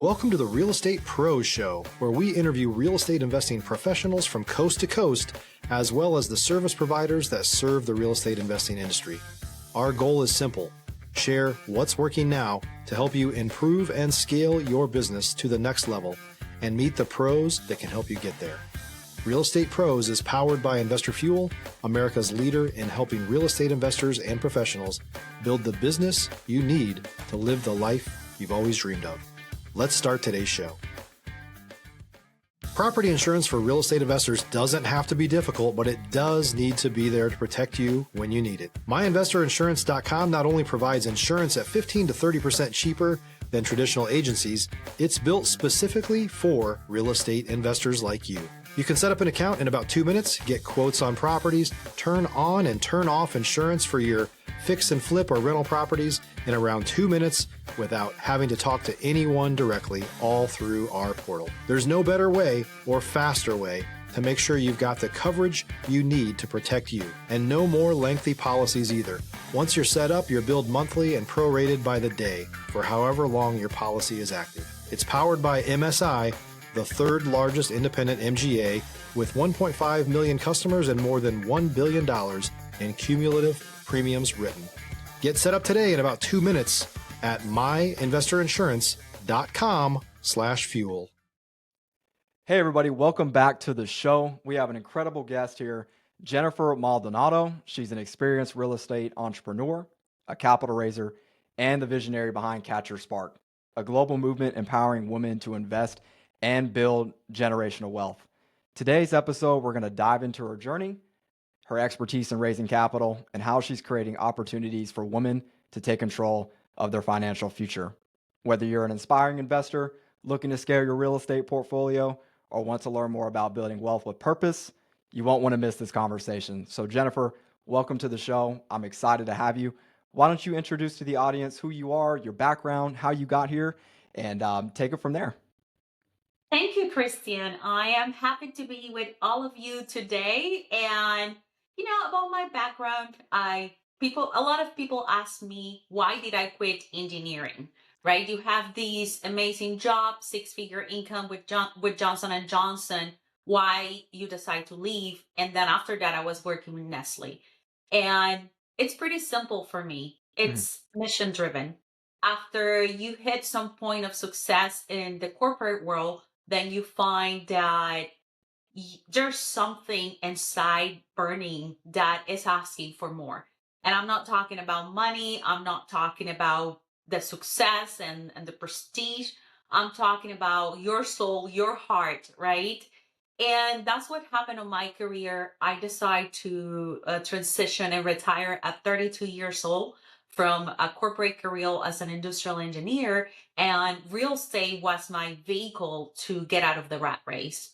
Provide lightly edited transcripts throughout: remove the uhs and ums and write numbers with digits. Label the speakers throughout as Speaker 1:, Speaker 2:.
Speaker 1: Welcome to the Real Estate Pros Show, where we interview real estate investing professionals from coast to coast, as well as the service providers that serve the real estate investing industry. Our goal is simple: share what's working now to help you improve and scale your business to the next level and meet the pros that can help you get there. Real Estate Pros is powered by Investor Fuel, America's leader in helping real estate investors and professionals build the business you need to live the life you've always dreamed of. Let's start today's show. Property insurance for real estate investors doesn't have to be difficult, but it does need to be there to protect you when you need it. MyInvestorInsurance.com not only provides insurance at 15 to 30% cheaper than traditional agencies, it's built specifically for real estate investors like you. You can set up an account in about 2 minutes, get quotes on properties, turn on and turn off insurance for your fix and flip or rental properties in around 2 minutes without having to talk to anyone directly, all through our portal. There's no better way or faster way to make sure you've got the coverage you need to protect you, and no more lengthy policies either. Once you're set up, you're billed monthly and prorated by the day for however long your policy is active. It's powered by MSI, the third largest independent MGA, with 1.5 million customers and more than $1 billion in cumulative premiums written. Get set up today in about 2 minutes at myinvestorinsurance.com/fuel.
Speaker 2: Hey everybody, welcome back to the show. We have an incredible guest here, Jenniffer Maldonado. She's an experienced real estate entrepreneur, a capital raiser, and the visionary behind Catch Your Spark, a global movement empowering women to invest and build generational wealth. Today's episode, we're going to dive into her journey, her expertise in raising capital, and how she's creating opportunities for women to take control of their financial future. Whether you're an inspiring investor looking to scale your real estate portfolio or want to learn more about building wealth with purpose, you won't want to miss this conversation. So Jenniffer, welcome to the show. I'm excited to have you. Why don't you introduce to the audience who you are, your background, how you got here, and take it from there.
Speaker 3: Thank you, Christian. I am happy to be with all of you today. And about my background, a lot of people ask me, why did I quit engineering? Right? You have these amazing jobs, six-figure income with Johnson and Johnson. Why you decide to leave? And then after that, I was working with Nestle. And it's pretty simple for me. It's mission driven. After you hit some point of success in the corporate world, then you find that there's something inside burning that is asking for more. And I'm not talking about money. I'm not talking about the success and the prestige. I'm talking about your soul, your heart, right? And that's what happened in my career. I decided to transition and retire at 32 years old from a corporate career as an industrial engineer, and real estate was my vehicle to get out of the rat race.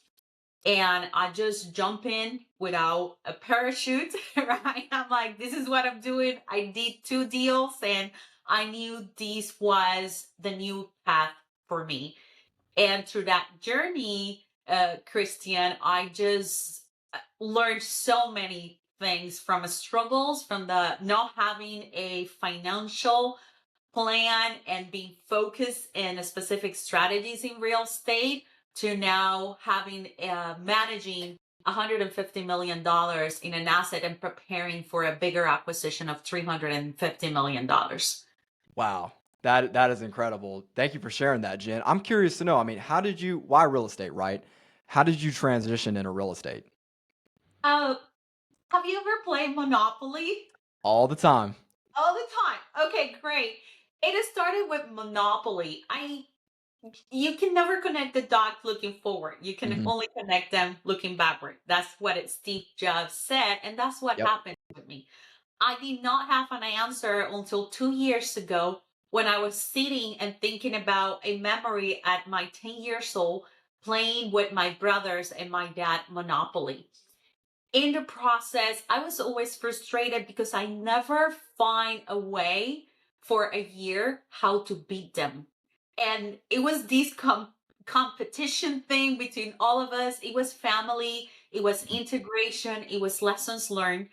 Speaker 3: And I just jump in without a parachute, right? I'm like, this is what I'm doing. I did 2 deals and I knew this was the new path for me. And through that journey, Christian, I just learned so many things from struggles, from the not having a financial plan and being focused in a specific strategies in real estate, to now having managing $150 million in an asset and preparing for a bigger acquisition of $350 million.
Speaker 2: Wow. That is incredible. Thank you for sharing that, Jen. I'm curious to know, why real estate, right? How did you transition into real estate?
Speaker 3: Have you ever played Monopoly?
Speaker 2: All the time.
Speaker 3: All the time. Okay, great. It started with Monopoly. You can never connect the dots looking forward. You can only connect them looking backward. That's what Steve Jobs said, and that's what happened with me. I did not have an answer until 2 years ago, when I was sitting and thinking about a memory at my 10 years old, playing with my brothers and my dad Monopoly. In the process, I was always frustrated because I never find a way for a year how to beat them. And it was this competition thing between all of us. It was family, it was integration, it was lessons learned.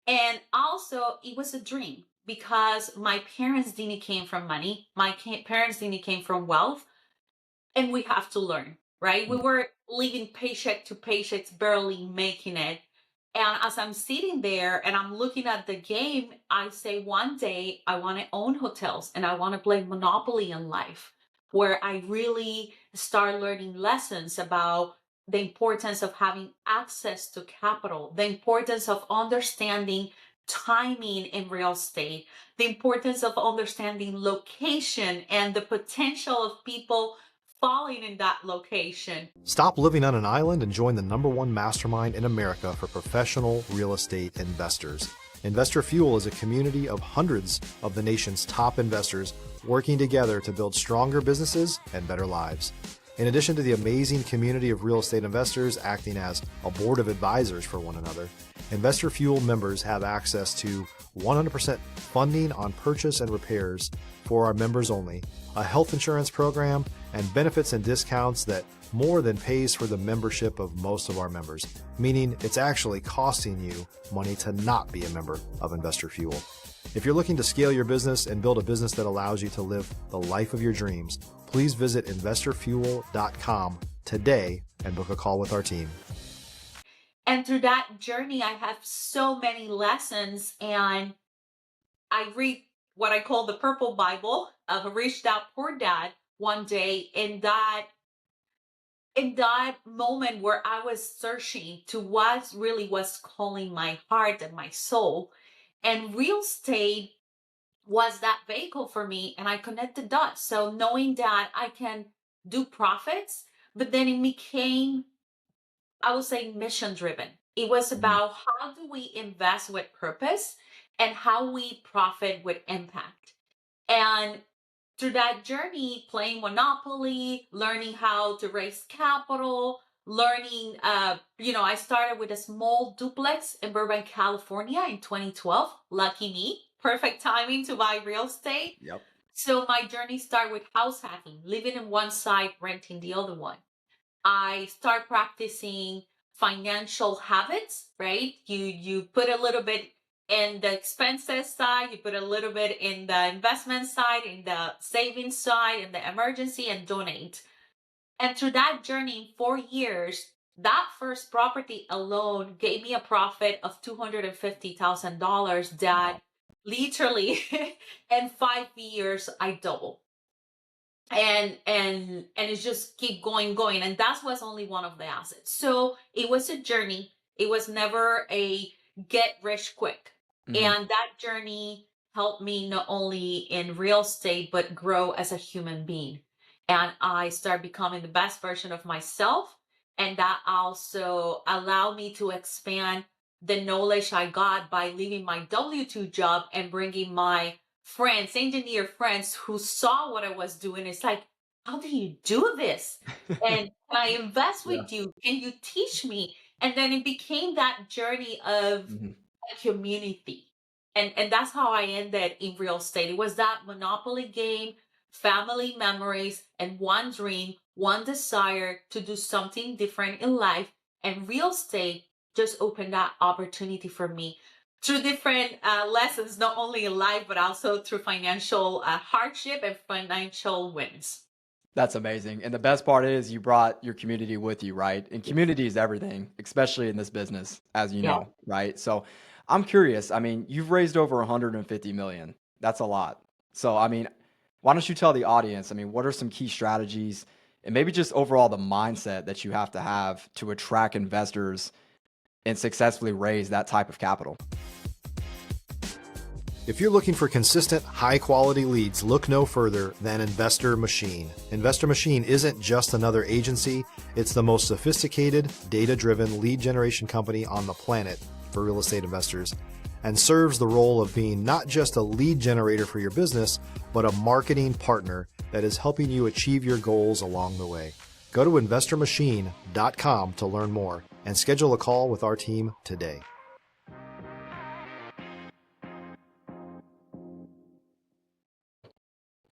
Speaker 3: And also it was a dream, because my parents didn't came from money. My parents didn't came from wealth. and we have to learn, right? We were living paycheck to paycheck, barely making it. And as I'm sitting there and I'm looking at the game, I say one day I want to own hotels and I want to play Monopoly in life, where I really start learning lessons about the importance of having access to capital, the importance of understanding timing in real estate, the importance of understanding location and the potential of people falling in that location.
Speaker 1: Stop living on an island and join the #1 mastermind in America for professional real estate investors. Investor Fuel is a community of hundreds of the nation's top investors working together to build stronger businesses and better lives. In addition to the amazing community of real estate investors acting as a board of advisors for one another, Investor Fuel members have access to 100% funding on purchase and repairs for our members only, a health insurance program, and benefits and discounts that more than pays for the membership of most of our members, meaning it's actually costing you money to not be a member of Investor Fuel. If you're looking to scale your business and build a business that allows you to live the life of your dreams, please visit investorfuel.com today and book a call with our team.
Speaker 3: And through that journey, I have so many lessons, and I read what I call the Purple Bible of a Rich Dad Poor Dad one day, in that moment where I was searching to what really was calling my heart and my soul. And real estate was that vehicle for me, and I connected dots. So knowing that I can do profits, but then it became, I would say, mission driven. It was
Speaker 2: Mhm.
Speaker 3: about how do we invest with purpose and how we profit with impact. And through that journey, playing Monopoly, learning how to raise capital, learning, I started with a small duplex in Burbank, California in 2012. Lucky me, perfect timing to buy real estate.
Speaker 2: Yep.
Speaker 3: So my journey started with house hacking, living in one side, renting the other one. I start practicing financial habits, right? You put a little bit in the expenses side, you put a little bit in the investment side, in the savings side, in the emergency, and donate. And through that journey in 4 years, that first property alone gave me a profit of $250,000 that
Speaker 2: Wow.
Speaker 3: literally in 5 years I doubled. And it's just keep going, and that was only one of the assets. So it was a journey. It was never a get rich quick.
Speaker 2: Mhm.
Speaker 3: And that journey helped me not only in real estate but grow as a human being. And I started becoming the best version of myself, and that also allowed me to expand the knowledge I got by leaving my W-2 job and bringing my friends, engineer friends who saw what I was doing. It's like, how do you do this? And can I invest
Speaker 2: Yeah.
Speaker 3: with you? Can you teach me? And then it became that journey of
Speaker 2: Mhm.
Speaker 3: a community. And that's how I ended in real estate. It was that Monopoly game, family memories, and one dream, one desire to do something different in life. And real estate just opened that opportunity for me through different lessons, not only in life, but also through financial hardship and financial wins.
Speaker 2: That's amazing. And the best part is you brought your community with you, right? And community is everything, especially in this business, as you
Speaker 3: Yeah.
Speaker 2: know, right? So I'm curious. I mean, you've raised over 150 million. That's a lot. So, I mean, why don't you tell the audience, I mean, what are some key strategies and maybe just overall the mindset that you have to attract investors and successfully raise that type of capital?
Speaker 1: If you're looking for consistent, high-quality leads, look no further than Investor Machine. Investor Machine isn't just another agency, it's the most sophisticated, data-driven lead generation company on the planet for real estate investors, and serves the role of being not just a lead generator for your business, but a marketing partner that is helping you achieve your goals along the way. Go to investormachine.com to learn more and schedule a call with our team today.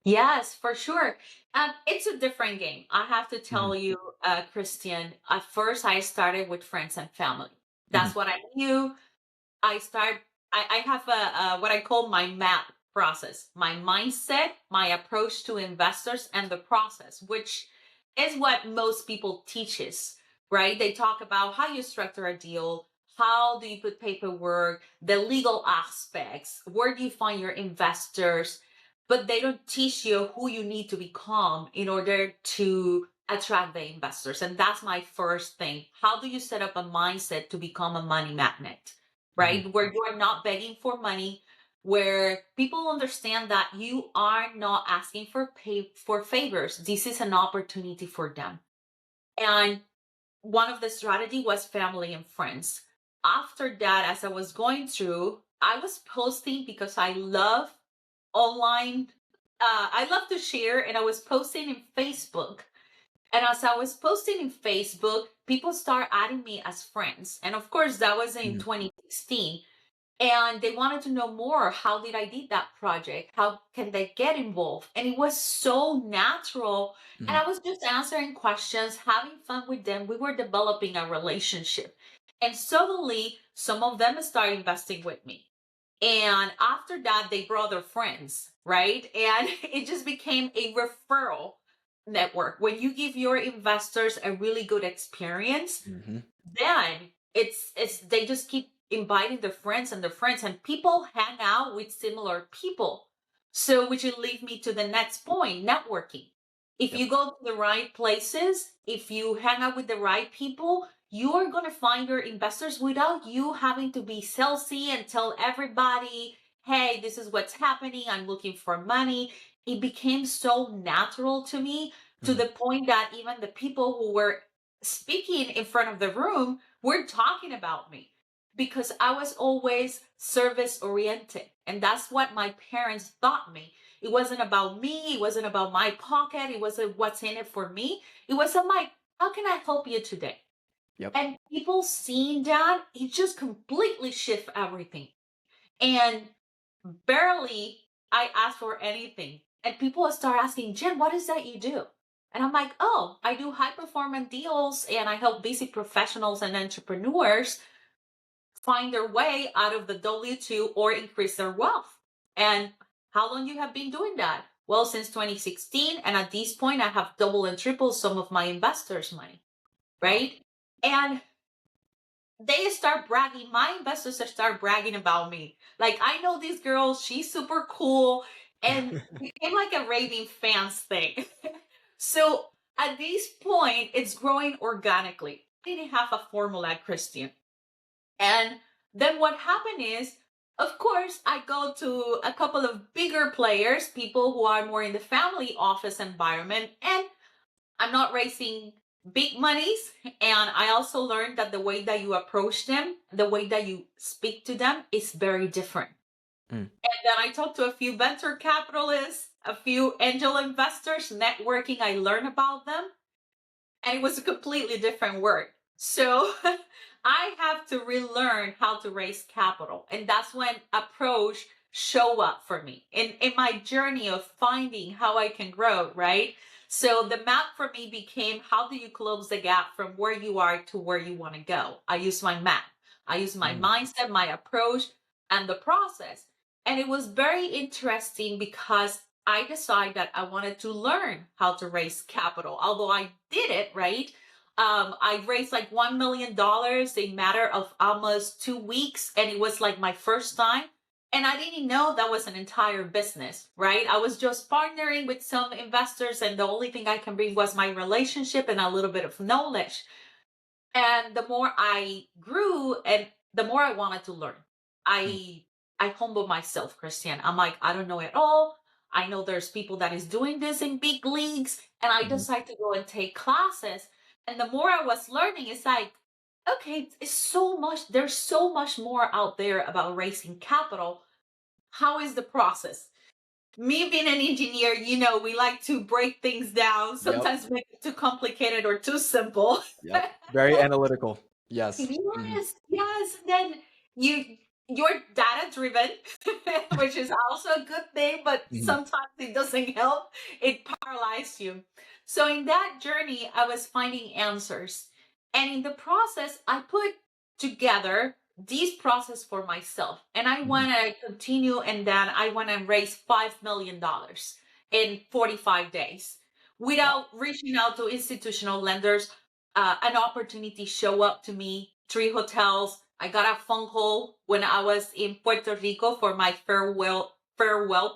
Speaker 3: Yes, for sure. It's a different game. I have to
Speaker 2: Mhm.
Speaker 3: tell you, Christian, at first I started with friends and family.
Speaker 2: Mhm.
Speaker 3: That's what I knew. I start, I have what I call my map process, my mindset, my approach to investors, and the process, which is what most people teaches, right? They talk about how you structure a deal, how do you put paperwork, the legal aspects, where do you find your investors, but they don't teach you who you need to become in order to attract the investors. And that's my first thing. How do you set up a mindset to become a money magnet,
Speaker 2: Mhm.
Speaker 3: right? Where you are not begging for money, where people understand that you are not asking for favors. This is an opportunity for them. And one of the strategy was family and friends. After that, as I was going through, I was posting because I love online. I love to share, and I was posting in Facebook. And as I was posting in Facebook, people start adding me as friends. And of course, that was in
Speaker 2: Mhm.
Speaker 3: 2016, and they wanted to know more. How did I did that project? How can they get involved? And it was so natural, and
Speaker 2: Mhm.
Speaker 3: I was just answering questions, having fun with them. We were developing a relationship, and suddenly some of them started investing with me, and after that they brought their friends, right? And it just became a referral network. When you give your investors a really good experience,
Speaker 2: Mhm.
Speaker 3: then it's they just keep inviting their friends and their friends, and people hang out with similar people. So which will lead me to the next point, networking. If
Speaker 2: Yep.
Speaker 3: you go to the right places, if you hang out with the right people, you are going to find your investors without you having to be salesy and tell everybody, hey, this is what's happening, I'm looking for money. It became so natural to me, to
Speaker 2: Mhm.
Speaker 3: the point that even the people who were speaking in front of the room were talking about me, because I was always service oriented. And that's what my parents taught me. It wasn't about me, it wasn't about my pocket, it wasn't what's in it for me. It was about my, how can I help you today?
Speaker 2: Yep.
Speaker 3: And people seeing that, it just completely shift everything. And barely I ask for anything. And people start asking, Jen, what is that you do? And I'm like, oh, I do high performance deals, and I help busy professionals and entrepreneurs find their way out of the W-2 or increase their wealth. And how long you have been doing that? Well, since 2016. And at this point, I have doubled and tripled some of my investors' money,
Speaker 2: Wow.
Speaker 3: right? And they start bragging, my investors start bragging about me. Like, I know this girl, she's super cool. And it became like a raving fans thing. So at this point, it's growing organically. I didn't have a formula, Christian. And then what happened is, of course, I go to a couple of bigger players, people who are more in the family office environment, and I'm not raising big monies. And I also learned that the way that you approach them, the way that you speak to them is very different.
Speaker 2: Mm.
Speaker 3: And then I talked to a few venture capitalists, a few angel investors, networking. I learned about them, and it was a completely different word. So I have to relearn how to raise capital. And that's when approach show up for me in my journey of finding how I can grow, right? So the map for me became, how do you close the gap from where you are to where you want to go? I use my map. I use my
Speaker 2: Mm.
Speaker 3: mindset, my approach, and the process. And it was very interesting because I decided that I wanted to learn how to raise capital. Although I did it, right? I raised like $1 million in matter of almost 2 weeks, and it was like my first time. And I didn't know that was an entire business, right? I was just partnering with some investors, and the only thing I can bring was my relationship and a little bit of knowledge. And the more I grew, and the more I wanted to learn,
Speaker 2: Mm.
Speaker 3: i I humbled myself, Christian. I'm like, I don't know at all. I know there's people that is doing this in big leagues, and I
Speaker 2: Mhm.
Speaker 3: decided to go and take classes. And the more I was learning, it's like, okay, it's so much, there's so much more out there about raising capital. How is the process? Me being an engineer, we like to break things down,
Speaker 2: Yep.
Speaker 3: sometimes make it too complicated or too simple.
Speaker 2: Yep. Very analytical. Yes. Mhm.
Speaker 3: Yes, yes. Then you're data driven, which is also a good thing, but
Speaker 2: Mhm.
Speaker 3: sometimes it doesn't help. It paralyzes you. So in that journey, I was finding answers. And in the process, I put together this process for myself. And I
Speaker 2: Mhm.
Speaker 3: want to continue, and then I want to raise $5 million in 45 days.
Speaker 2: Wow.
Speaker 3: without reaching out to institutional lenders. An opportunity show up to me, 3 hotels. I got a phone call when I was in Puerto Rico for my farewell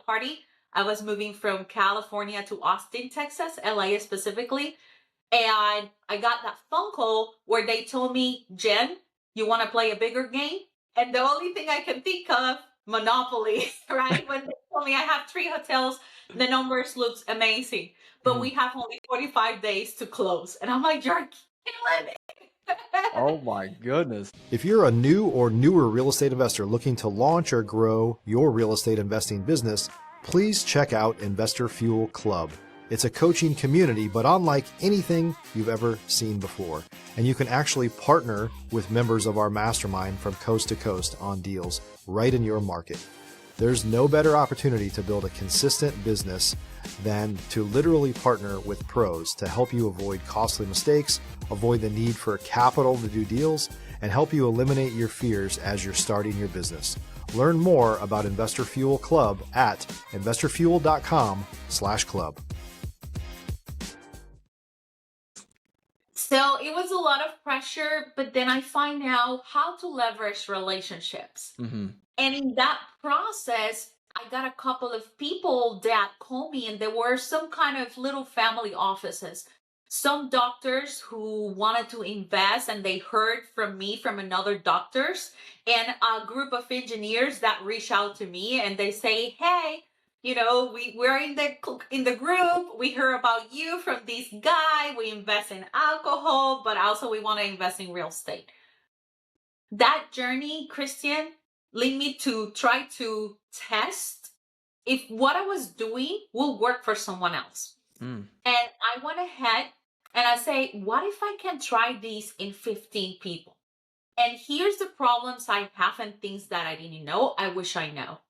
Speaker 3: party. I was moving from California to Austin, Texas, LA specifically. And I got that phone call where they told me, Jen, you want to play a bigger game? And the only thing I can think of, Monopoly, right? When they told me I have 3 hotels, the numbers looks amazing, but
Speaker 2: Mhm.
Speaker 3: we have only 45 days to close. And I'm like, you're killing it.
Speaker 2: Oh my goodness.
Speaker 1: If you're a new or newer real estate investor looking to launch or grow your real estate investing business, please check out Investor Fuel Club. It's a coaching community, but unlike anything you've ever seen before. And you can actually partner with members of our mastermind from coast to coast on deals right in your market. There's no better opportunity to build a consistent business than to literally partner with pros to help you avoid costly mistakes, avoid the need for capital to do deals, and help you eliminate your fears as you're starting your business. Learn more about Investor Fuel Club at investorfuel.com/club.
Speaker 3: So it was a lot of pressure, but then I find out how to leverage relationships.
Speaker 2: Hmm.
Speaker 3: And in that process, I got a couple of people that called me, and there were some kind of little family offices. Some doctors who wanted to invest, and they heard from me from another doctors, and a group of engineers that reach out to me and they say, hey, we're in the group. We heard about you from this guy. We invest in alcohol, but also we want to invest in real estate. That journey, Christian, led me to try to test if what I was doing will work for someone else.
Speaker 2: Mm.
Speaker 3: And I went ahead and I say, what if I can try this in 15 people? And here's the problems I have and things that I didn't know. I wish I know.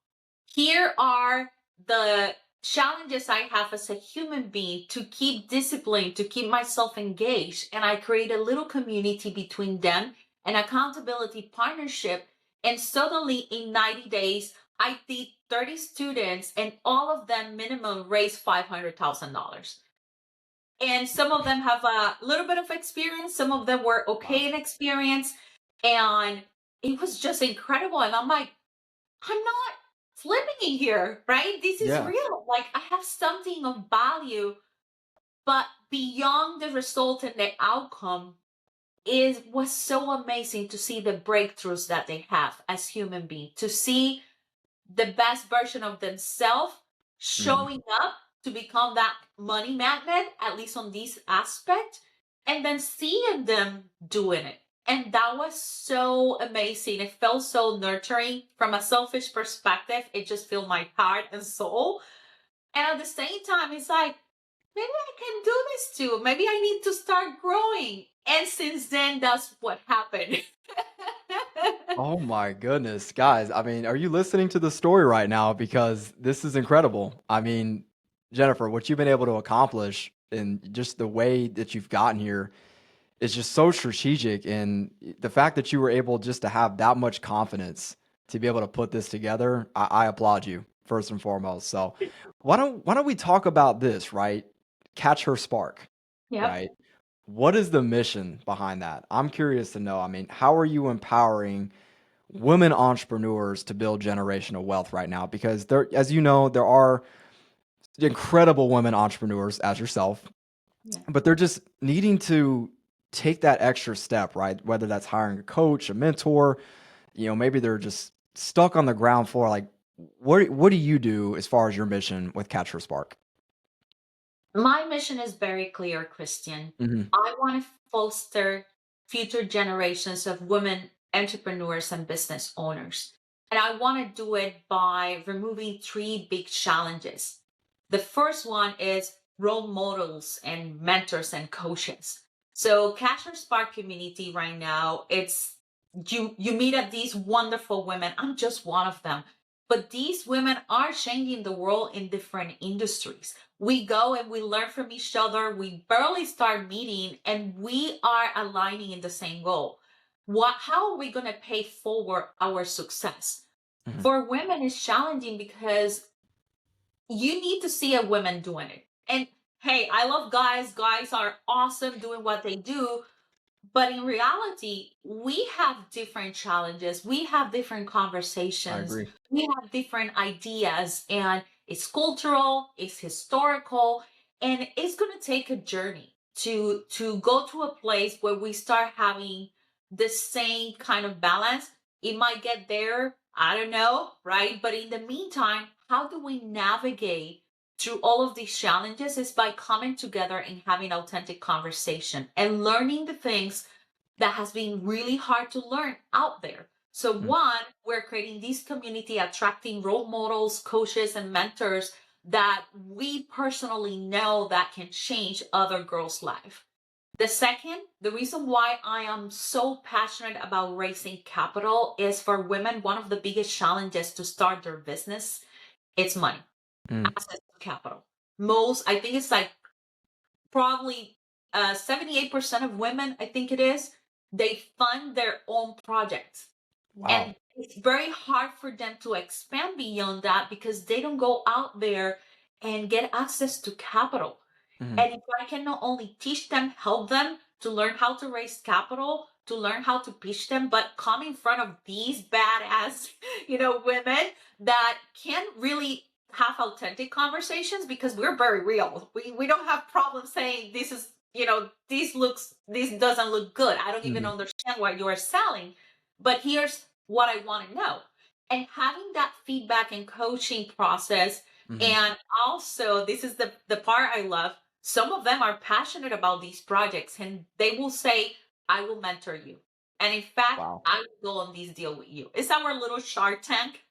Speaker 3: Here are the challenges I have as a human being to keep discipline, to keep myself engaged. And I create a little community between them, an accountability partnership. And suddenly in 90 days, I did 30 students and all of them minimum raised $500,000. And some of them have a little bit of experience. Some of them were okay
Speaker 2: Wow.
Speaker 3: in experience. And it was just incredible. And I'm like, I'm not flipping in here, right? This is
Speaker 2: Yeah.
Speaker 3: real. Like I have something of value, but beyond the result and the outcome was so amazing to see the breakthroughs that they have as human beings, to see the best version of themselves
Speaker 2: Mhm.
Speaker 3: showing up to become that money magnet, at least on this aspect, and then seeing them doing it. And that was so amazing. It felt so nurturing from a selfish perspective. It just filled my heart and soul. And at the same time, it's like, maybe I can do this too. Maybe I need to start growing. And since then, that's what happened.
Speaker 2: Oh my goodness, guys. I mean, are you listening to the story right now? Because this is incredible. I mean, Jenniffer, what you've been able to accomplish and just the way that you've gotten here is just so strategic. And the fact that you were able just to have that much confidence to be able to put this together, I applaud you first and foremost. So why don't we talk about this, right? Catch her spark,
Speaker 3: Yep.
Speaker 2: right? What is the mission behind that? I'm curious to know. I mean, how are you empowering women entrepreneurs to build generational wealth right now? Because there, as you know, there are incredible women entrepreneurs as yourself,
Speaker 3: Yeah.
Speaker 2: but they're just needing to take that extra step, right? Whether that's hiring a coach, a mentor, maybe they're just stuck on the ground floor. Like, what do you do as far as your mission with Catch Her Spark?
Speaker 3: My mission is very clear, Christian.
Speaker 2: Hmm.
Speaker 3: I want to foster future generations of women entrepreneurs and business owners. And I want to do it by removing 3 big challenges. The first one is role models and mentors and coaches. So Casher Spark community right now, it's you meet at these wonderful women. I'm just one of them. But these women are changing the world in different industries. We go and we learn from each other. We barely start meeting and we are aligning in the same goal. How are we going to pay forward our success?
Speaker 2: Hmm.
Speaker 3: For women, it's challenging because you need to see a woman doing it. And hey, I love guys. Guys are awesome doing what they do. But in reality, we have different challenges. We have different
Speaker 2: I
Speaker 3: conversations.
Speaker 2: agree.
Speaker 3: We have different ideas. And it's cultural, it's historical, and it's going to take a journey to go to a place where we start having the same kind of balance. It might get there, I don't know, right? But in the meantime, how do we navigate through all of these challenges is by coming together and having authentic conversation and learning the things that has been really hard to learn out there. So
Speaker 2: Mm.
Speaker 3: one, we're creating this community, attracting role models, coaches, and mentors that we personally know that can change other girls' life. The second, the reason why I am so passionate about raising capital is for women, one of the biggest challenges to start their business, it's money,
Speaker 2: Mm.
Speaker 3: access to capital. Most, I think it's like probably 78% of women, I think it is, they fund their own projects.
Speaker 2: Wow.
Speaker 3: And it's very hard for them to expand beyond that because they don't go out there and get access to capital.
Speaker 2: Mhm.
Speaker 3: And if I can not only teach them, help them to learn how to raise capital, to learn how to pitch them, but come in front of these badass, women that can really have authentic conversations because we're very real. We don't have problems saying this is, this doesn't look good. I don't even
Speaker 2: Mhm.
Speaker 3: understand what you are selling, but here's what I want to know. And having that feedback and coaching process,
Speaker 2: Mhm.
Speaker 3: and also this is the part I love, some of them are passionate about these projects and they will say, I will mentor you. And in fact,
Speaker 2: Wow.
Speaker 3: I will go on this deal with you. It's our little Shark Tank,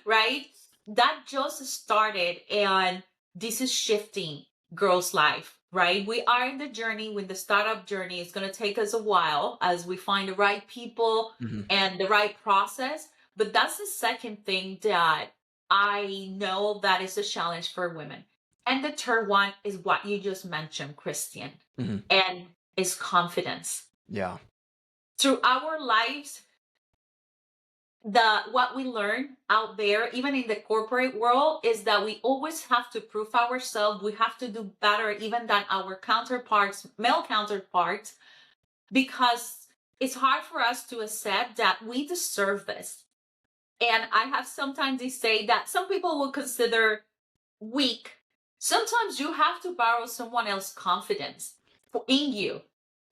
Speaker 3: right? That just started and this is shifting girls' life, right? We are in the journey with the startup journey. It's going to take us a while as we find the right people
Speaker 2: Mhm.
Speaker 3: and the right process. But that's the second thing that I know that is a challenge for women. And the third one is what you just mentioned, Christian,
Speaker 2: Mhm.
Speaker 3: and is confidence.
Speaker 2: Yeah.
Speaker 3: Through our lives, the what we learn out there, even in the corporate world, is that we always have to prove ourselves. We have to do better even than our counterparts, male counterparts, because it's hard for us to accept that we deserve this. And I have sometimes they say that some people will consider weak. Sometimes you have to borrow someone else's confidence in you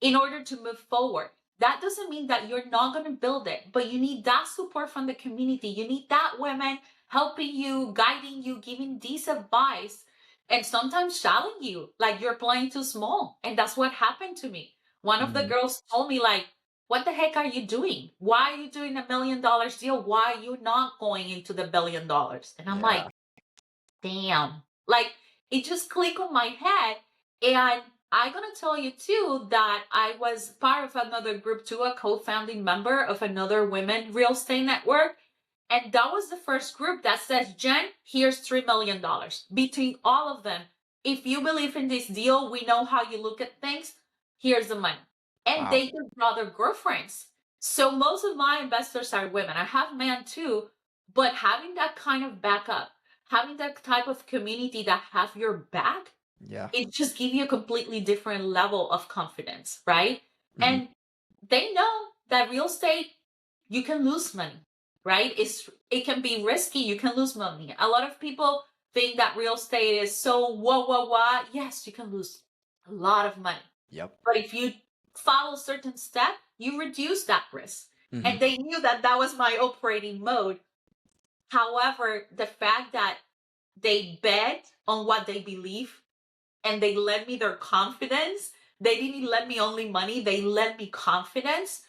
Speaker 3: in order to move forward. That doesn't mean that you're not going to build it, but you need that support from the community. You need that women helping you, guiding you, giving this advice, and sometimes challenging you like you're playing too small. And that's what happened to me. One of the
Speaker 2: Mhm.
Speaker 3: girls told me, like, what the heck are you doing? Why are you doing $1 million deal? Why are you not going into the $1 billion? And I'm like,
Speaker 2: Yeah.
Speaker 3: damn. Like it just clicked on my head. And I'm gonna tell you too that I was part of another group too, a co-founding member of another women real estate network. And that was the first group that says, Jen, here's $3 million. Between all of them, if you believe in this deal, we know how you look at things. Here's the money. And
Speaker 2: Wow.
Speaker 3: they just brought their girlfriends. So most of my investors are women. I have men too, but having that kind of backup, having that type of community that have your back,
Speaker 2: Yeah.
Speaker 3: it just gives you a completely different level of confidence, right?
Speaker 2: Mhm.
Speaker 3: And they know that real estate, you can lose money, right? It can be risky, you can lose money. A lot of people think that real estate is so whoa. Yes, you can lose a lot of money.
Speaker 2: Yep.
Speaker 3: But if you follow a certain step, you reduce that risk.
Speaker 2: Mhm.
Speaker 3: And they knew that that was my operating mode. However, the fact that they bet on what they believe and they lend me their confidence, they didn't lend me only money, they lend me confidence.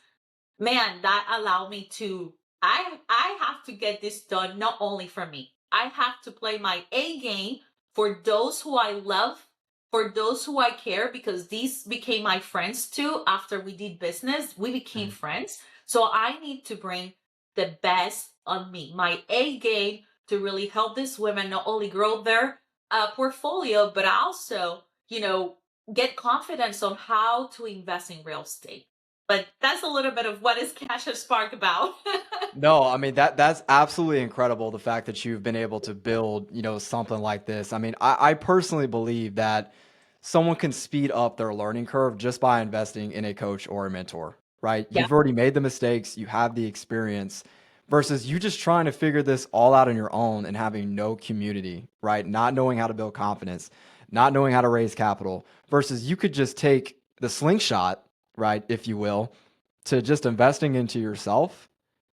Speaker 3: Man, that allowed me to I have to get this done not only for me. I have to play my A game for those who I love, for those who I care, because these became my friends too. After we did business, we became
Speaker 2: Mhm.
Speaker 3: friends. So I need to bring the best on me, my A game, to really help these women not only grow their portfolio, but also, get confidence on how to invest in real estate. But that's a little bit of what is Cash a Spark about.
Speaker 2: No, I mean that's absolutely incredible. The fact that you've been able to build, something like this. I mean, I personally believe that someone can speed up their learning curve just by investing in a coach or a mentor, right?
Speaker 3: Yeah.
Speaker 2: You've already made the mistakes, you have the experience, versus you just trying to figure this all out on your own and having no community, right? Not knowing how to build confidence, not knowing how to raise capital, versus you could just take the slingshot, right, if you will, to just investing into yourself,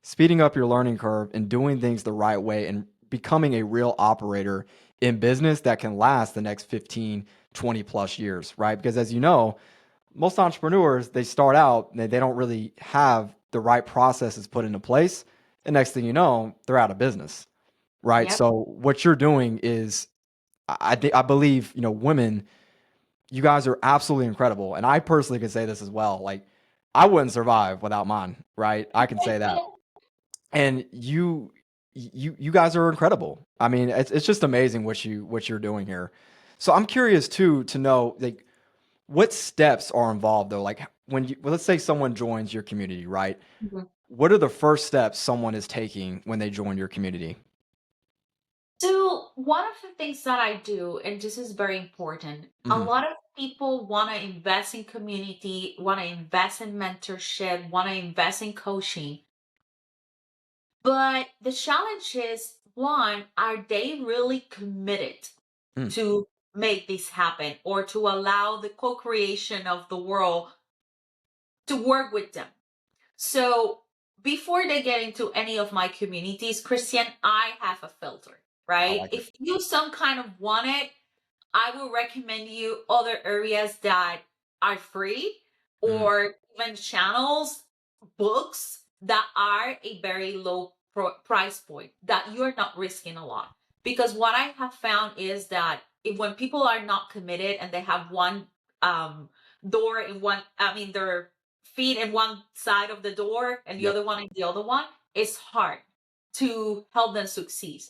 Speaker 2: speeding up your learning curve and doing things the right way and becoming a real operator in business that can last the next 15, 20 plus years, right? Because as you know, most entrepreneurs, they start out, they don't really have the right processes put into place. And next thing you know, they're out of business, right?
Speaker 3: Yep.
Speaker 2: So what you're doing is, I believe, women, you guys are absolutely incredible. And I personally can say this as well. Like, I wouldn't survive without mine, right? I can say that. And you guys are incredible. I mean, it's just amazing what you're doing here. So I'm curious too to know, like, what steps are involved though. Like, well, let's say someone joins your community, right?
Speaker 3: Mhm.
Speaker 2: What are the first steps someone is taking when they join your community?
Speaker 3: So, one of the things that I do, and this is very important, a
Speaker 2: Hmm.
Speaker 3: lot of people want to invest in community, want to invest in mentorship, want to invest in coaching. But the challenge is one, are they really committed
Speaker 2: Mm.
Speaker 3: to make this happen or to allow the co creation of the world to work with them? So before they get into any of my communities, Christian, I have a filter,
Speaker 2: I
Speaker 3: right?
Speaker 2: like it.
Speaker 3: If you some kind of want it, I will recommend you other areas that are free
Speaker 2: Mm.
Speaker 3: or even channels, books that are a very low price point that you're not risking a lot. Because what I have found is that when people are not committed and they have one um, door in one, I mean, their feet in one side of the door and the
Speaker 2: Yep.
Speaker 3: other one in the other one, it's hard to help them succeed.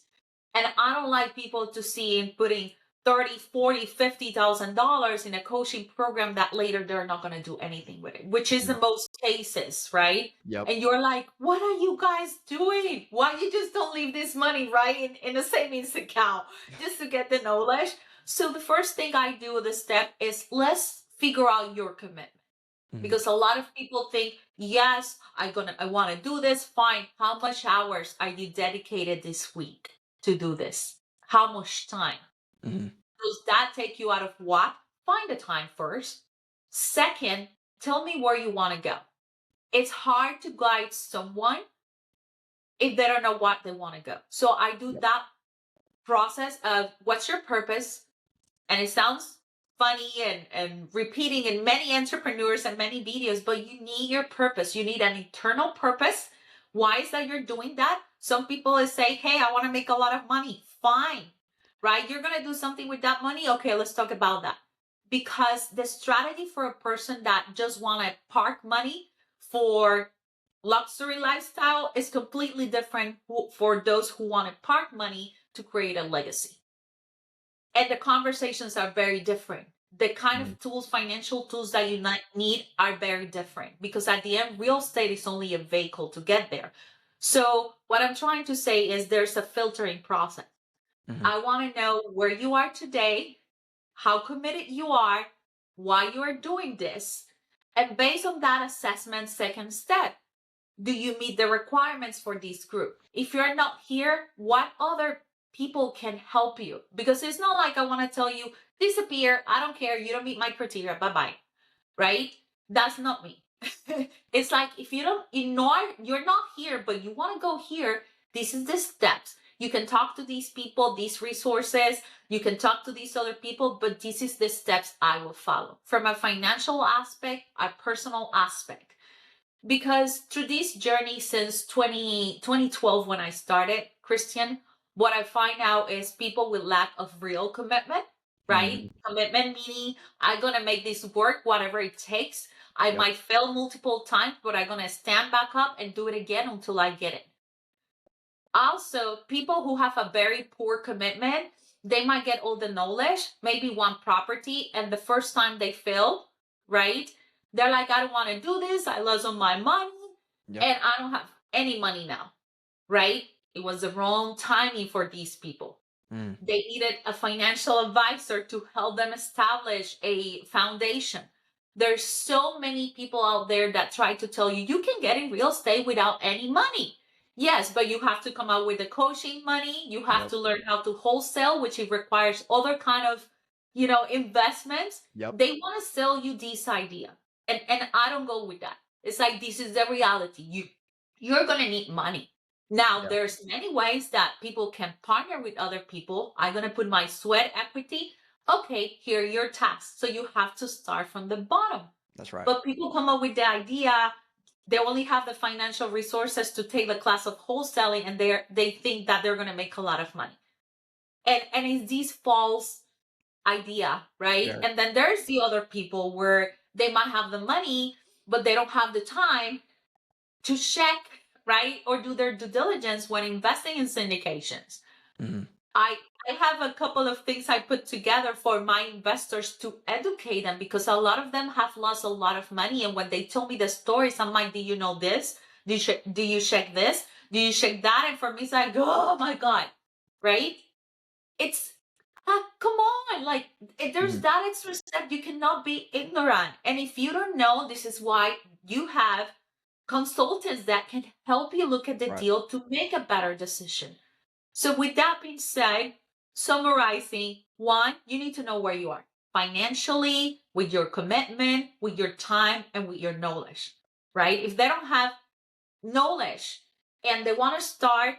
Speaker 3: And I don't like people to see putting 30, 40, $50,000 in a coaching program that later they're not going to do anything with it, which is
Speaker 2: Mm.
Speaker 3: the most cases, right?
Speaker 2: Yep.
Speaker 3: And you're like, what are you guys doing? Why you just don't leave this money right in a savings account just to get the knowledge? So the first thing I do, the step is let's figure out your commitment.
Speaker 2: Mhm.
Speaker 3: Because a lot of people think, yes, I want to do this. Fine. How much hours are you dedicated this week to do this? How much time?
Speaker 2: Mhm.
Speaker 3: Does that take you out of what? Find the time first. Second, tell me where you want to go. It's hard to guide someone if they don't know what they want to go. So I do
Speaker 2: Yep.
Speaker 3: that process of what's your purpose? And it sounds funny and repeating in many entrepreneurs and many videos, but you need your purpose. You need an internal purpose. Why is that you're doing that? Some people is say, hey, I want to make a lot of money. Fine, right? You're going to do something with that money. Okay, let's talk about that. Because the strategy for a person that just want to park money for luxury lifestyle is completely different for those who want to park money to create a legacy. And the conversations are very different. The kind
Speaker 2: Mhm.
Speaker 3: of tools, financial tools that you need are very different because at the end, real estate is only a vehicle to get there. So, what I'm trying to say is there's a filtering process.
Speaker 2: Mhm.
Speaker 3: I want to know where you are today, how committed you are, why you are doing this. And based on that assessment, second step, do you meet the requirements for this group? If you're not here, what other people can help you? Because it's not like I want to tell you, disappear, I don't care, you don't meet my criteria, bye bye, right? That's not me. It's like if you don't, you're not here, but you want to go here, this is the steps. You can talk to these people, these resources, you can talk to these other people, but this is the steps I will follow from a financial aspect, a personal aspect because through this journey since 2012 when I started, Christian, what I find out is people with lack of real commitment, right?
Speaker 2: Mhm.
Speaker 3: Commitment meaning I'm going to make this work, whatever it takes. I
Speaker 2: Yep.
Speaker 3: might fail multiple times, but I'm going to stand back up and do it again until I get it. Also, people who have a very poor commitment, they might get all the knowledge, maybe one property, and the first time they fail, right? They're like, I don't want to do this. I lost all my money and I don't have any money now, right? It was the wrong timing for these people. They needed a financial advisor to help them establish a foundation. There's so many people out there that try to tell you can get in real estate without any money. Yes, but you have to come out with the coaching money. You have to learn how to wholesale, which it requires other kind of, investments. They want to sell you this idea. And I don't go with that. It's like, this is the reality. You're going to need money. Now, there's many ways that people can partner with other people. I'm going to put my sweat equity. Okay, here are your tasks. So you have to start from the bottom.
Speaker 2: That's right.
Speaker 3: But people come up with the idea, they only have the financial resources to take the class of wholesaling, and they think that they're going to make a lot of money. And it's this false idea, right?
Speaker 2: Yeah.
Speaker 3: And then there's the other people where they might have the money, but they don't have the time to check, right? Or do their due diligence when investing in syndications. I have a couple of things I put together for my investors to educate them, because a lot of them have lost a lot of money. And when they tell me the stories, I'm like, do you know this? Do you check this? Do you check that? And for me, it's like, oh my God, right? It's, come on. Like, if there's that extra step, you cannot be ignorant. And if you don't know, this is why you have consultants that can help you look at the deal to make a better decision. So with that being said, summarizing, one, you need to know where you are financially, with your commitment, with your time, and with your knowledge, right? If they don't have knowledge and they want to start,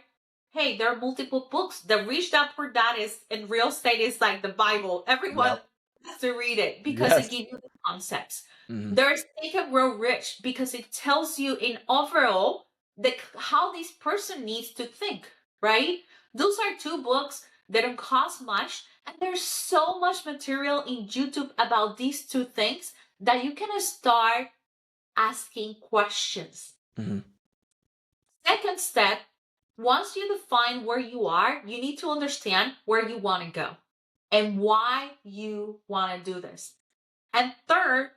Speaker 3: hey, there are multiple books. The Rich Dad Poor Dad is in real estate is like the Bible. Everyone has to read it because it gives you the concepts. There's Think and Grow Rich because it tells you in overall how this person needs to think, right? Those are two books that don't cost much, and there's so much material in YouTube about these two things that you can start asking questions. Second step, once you define where you are, you need to understand where you want to go and why you want to do this. And third,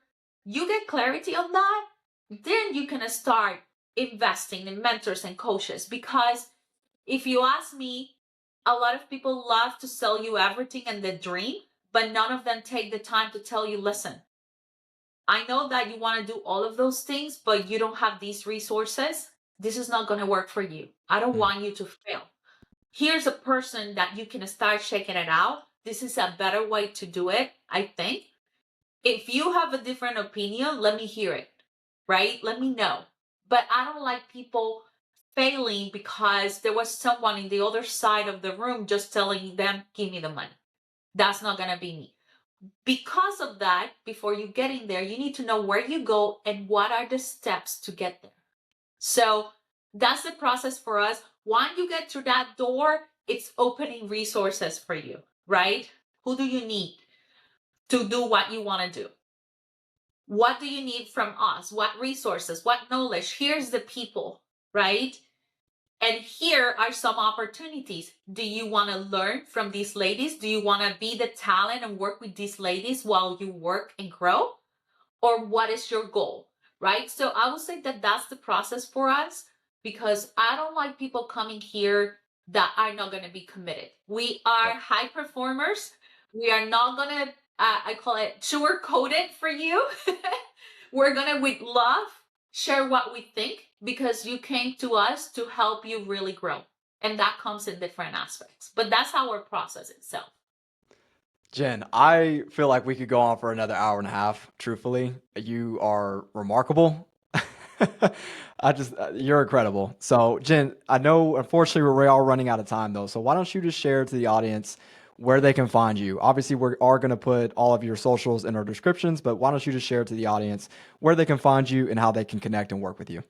Speaker 3: you get clarity on that, then you can start investing in mentors and coaches. Because if you ask me, a lot of people love to sell you everything and the dream, but none of them take the time to tell you, listen, I know that you want to do all of those things, but you don't have these resources. This is not going to work for you. I don't want you to fail. Here's a person that you can start checking it out. This is a better way to do it, I think. If you have a different opinion, let me hear it, right? Let me know. But I don't like people failing because there was someone in the other side of the room just telling them, give me the money. That's not going to be me. Because of that, before you get in there, you need to know where you go and what are the steps to get there. So that's the process for us. Once you get through that door, it's opening resources for you, right? Who do you need to do what you want to do? What do you need from us? What resources? What knowledge? Here's the people, right? And here are some opportunities. Do you want to learn from these ladies? Do you want to be the talent and work with these ladies while you work and grow? Or what is your goal, right? So I would say that that's the process for us, because I don't like people coming here that are not going to be committed. We are high performers. We are not going to, I call it sugarcoat it for you. We're going to, with love, share what we think, because you came to us to help you really grow. And that comes in different aspects. But that's our process itself.
Speaker 2: Jen, I feel like we could go on for another hour and a half. Truthfully, you are remarkable. You're incredible. So, Jen, I know, unfortunately, we are running out of time though. So why don't you just share to the audience where they can find you? Obviously, we are going to put all of your socials in our descriptions, but why don't you just share to the audience where they can find you and how they can connect and work with you?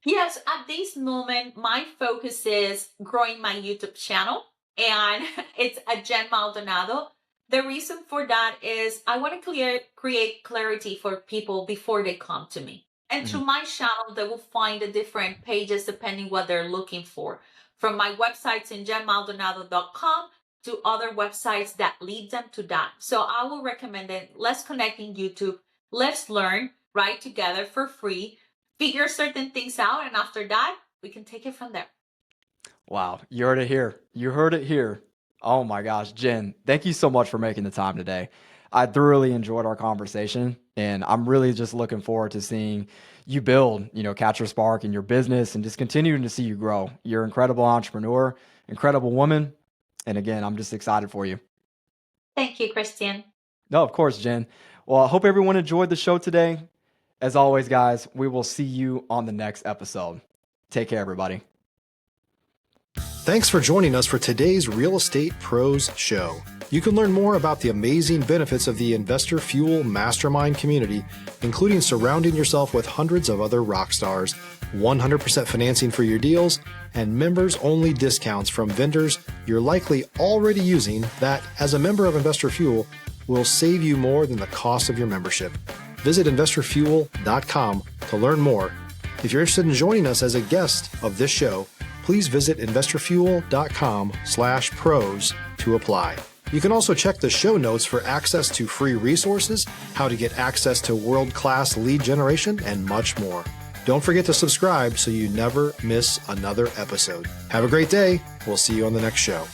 Speaker 3: Yes, at this moment, my focus is growing my YouTube channel, and it's a Jen Maldonado. The reason for that is I want to create clarity for people before they come to me. And through my channel, they will find the different pages depending what they're looking for. From my websites in jenmaldonado.com to other websites that lead them to that. So I will recommend it. Let's connect in YouTube. Let's learn, right, together for free, figure certain things out, and after that, we can take it from there.
Speaker 2: Wow, you heard it here. You heard it here. Oh my gosh, Jen, thank you so much for making the time today. I thoroughly enjoyed our conversation, and I'm really just looking forward to seeing you build, Catch Your Spark in your business and just continuing to see you grow. You're an incredible entrepreneur, incredible woman, and again, I'm just excited for you.
Speaker 3: Thank you, Christian.
Speaker 2: No, of course, Jen. Well, I hope everyone enjoyed the show today. As always, guys, we will see you on the next episode. Take care, everybody.
Speaker 1: Thanks for joining us for today's Real Estate Pros Show. You can learn more about the amazing benefits of the Investor Fuel Mastermind community, including surrounding yourself with hundreds of other rock stars, 100% financing for your deals, and members-only discounts from vendors you're likely already using that, as a member of Investor Fuel, will save you more than the cost of your membership. Visit investorfuel.com to learn more. If you're interested in joining us as a guest of this show, please visit investorfuel.com/pros to apply. You can also check the show notes for access to free resources, how to get access to world-class lead generation, and much more. Don't forget to subscribe so you never miss another episode. Have a great day. We'll see you on the next show.